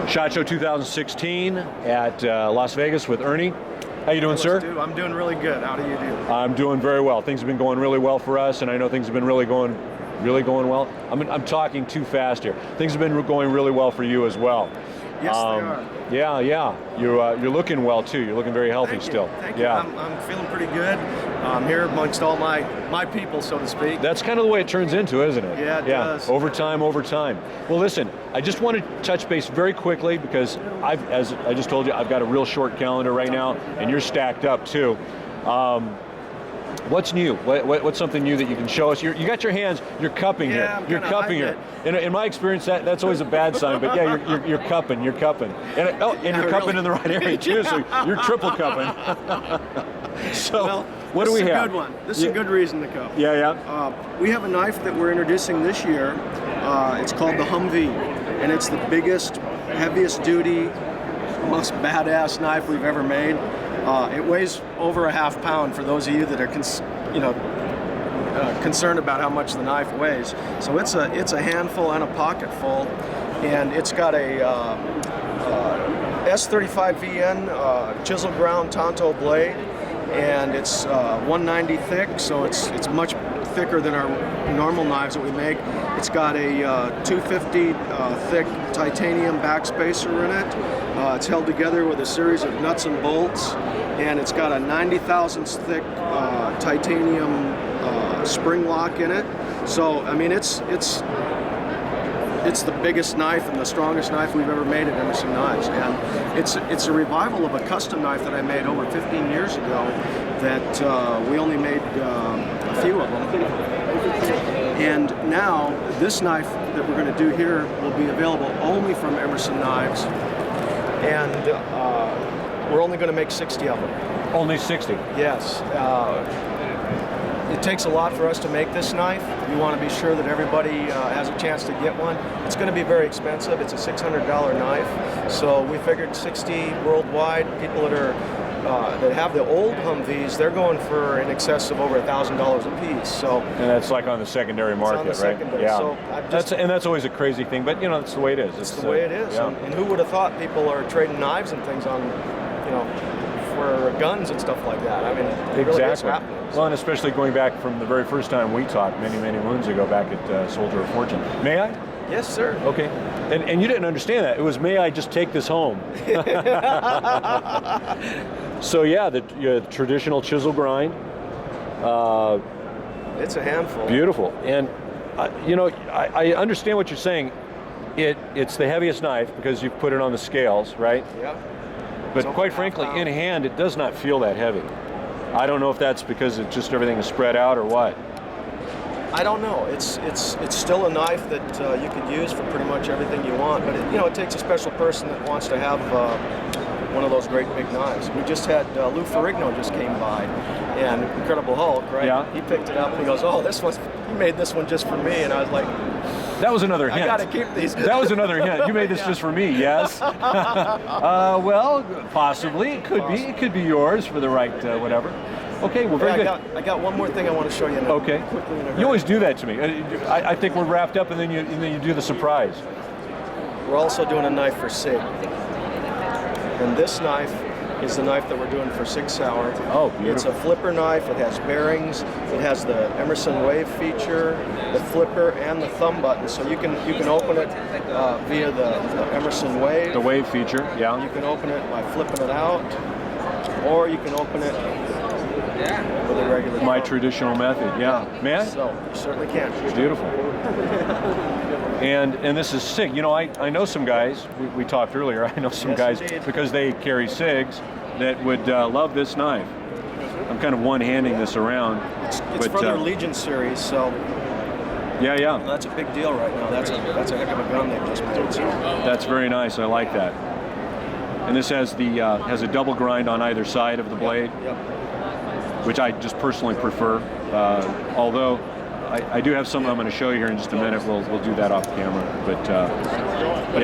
SHOT Show 2016 at Las Vegas with Ernie. How you doing, sir? I'm doing really good. How do you do? I'm doing very well. Things have been going really well for us, and I know things have been really going well. I'm talking too fast here. Things have been going really well for you as well. Yes, they are. Yeah. You're looking well too. You're looking very healthy still. Thank you. I'm feeling pretty good. I'm here amongst all my people, so to speak. That's kind of the way it turns into, isn't it? Yeah, it does. Over time. Well, listen, I just want to touch base very quickly because as I just told you, I've got a real short calendar right now, and you're stacked up too. What's new? What's something new that you can show us? You got your hands. You're cupping here. You're cupping here. In my experience, that's always a bad sign. But yeah, you're cupping. You're cupping. And you're cupping in the right area too. So you're triple cupping. So well, what do we have? This is a good one. This is a good reason to cup. Yeah. We have a knife that we're introducing this year. It's called the Humvee, and it's the biggest, heaviest duty, most badass knife we've ever made. It weighs over a half pound for those of you that are concerned about how much the knife weighs. So it's a handful and a pocket full, and it's got a S35VN chisel ground Tonto blade, and it's 190 thick, so it's much thicker than our normal knives that we make. It's got a 250 thick titanium backspacer in it. It's held together with a series of nuts and bolts, and it's got a 90 thousandths thick titanium spring lock in it. So I mean, it's the biggest knife and the strongest knife we've ever made at Emerson Knives, and it's a revival of a custom knife that I made over 15 years ago that we only made a few of them. And now this knife that we're going to do here will be available only from Emerson Knives, and we're only going to make 60 of them. Only 60? Yes. It takes a lot for us to make this knife. We want to be sure that everybody has a chance to get one. It's going to be very expensive. It's a $600 knife, so we figured 60 worldwide. People that have the old Humvees, they're going for in excess of over $1,000 a piece. So, and that's like on the secondary market, right? Secondary. Yeah. So that's always a crazy thing, but that's the way it is. It's the way it is. Yeah. And who would have thought people are trading knives and things on, for guns and stuff like that? I mean, it really is happening. Well, and especially going back from the very first time we talked many moons ago back at Soldier of Fortune. May I? Yes, sir. Okay. And you didn't understand that. It was, may I just take this home? So yeah, the traditional chisel grind. It's a handful. Beautiful. And I understand what you're saying. It's the heaviest knife because you've put it on the scales, right? Yeah. But quite frankly, in hand, it does not feel that heavy. I don't know if that's because it's just everything is spread out or what. I don't know. It's still a knife that you can use for pretty much everything you want. But it takes a special person that wants to have one of those great big knives. We just had Lou Ferrigno just came by, and Incredible Hulk, right? Yeah. He picked it up and he goes, "Oh, you made this one just for me," and I was like, that was another hint. I gotta keep these. That was another hint. You made this just for me, yes? Well, possibly. It could be. It could be yours for the right whatever. Okay, well, very good. I got one more thing I want to show you now. Okay. You always do that to me. I think we're wrapped up, and then you do the surprise. We're also doing a knife for SIG. And this knife is the knife that we're doing for Sig Sauer. Oh, beautiful. It's a flipper knife. It has bearings. It has the Emerson Wave feature, the flipper, and the thumb button. So you can open it via the Emerson Wave. The Wave feature, yeah. You can open it by flipping it out, or you can open it with a regular. My traditional method, yeah. May I? So you certainly can. Beautiful. And this is SIG. I know some guys, we talked earlier, I know some guys, indeed. because they carry SIGs, that would love this knife. I'm kind of one-handing this around. It's from their Legion series, so yeah. That's a big deal right now. That's a heck of a gun they've just made. So. That's very nice. I like that. And this has has a double grind on either side of the blade, Yep. which I just personally prefer. Although I do have some I'm going to show you here in just a minute. We'll do that off camera. But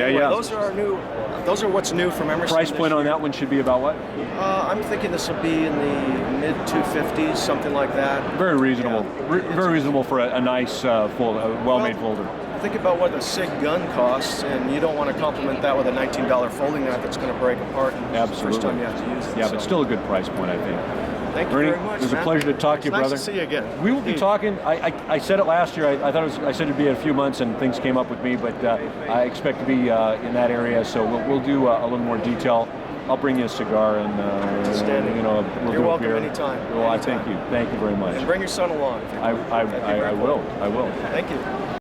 anyway, those are our new. Those are what's new from Emerson. Price point on that one should be about what? I'm thinking this will be in the mid 250s, something like that. Very reasonable. Yeah. Very reasonable for a nice, well-made folder. think about what a SIG gun costs, and you don't want to complement that with a $19 folding knife that's going to break apart the first time you have to use it. Yeah, but still a good price point, I think. Thank you Ernie, very much. it was a pleasure to talk to you, brother. Nice to see you again. We will be talking. I said it last year. I thought I said it'd be a few months, and things came up with me. But I expect to be in that area, so we'll do a little more detail. I'll bring you a cigar and we'll You're do a welcome beer. anytime. Well, I thank you. Thank you very much. And bring your son along. I will. I will. Thank you.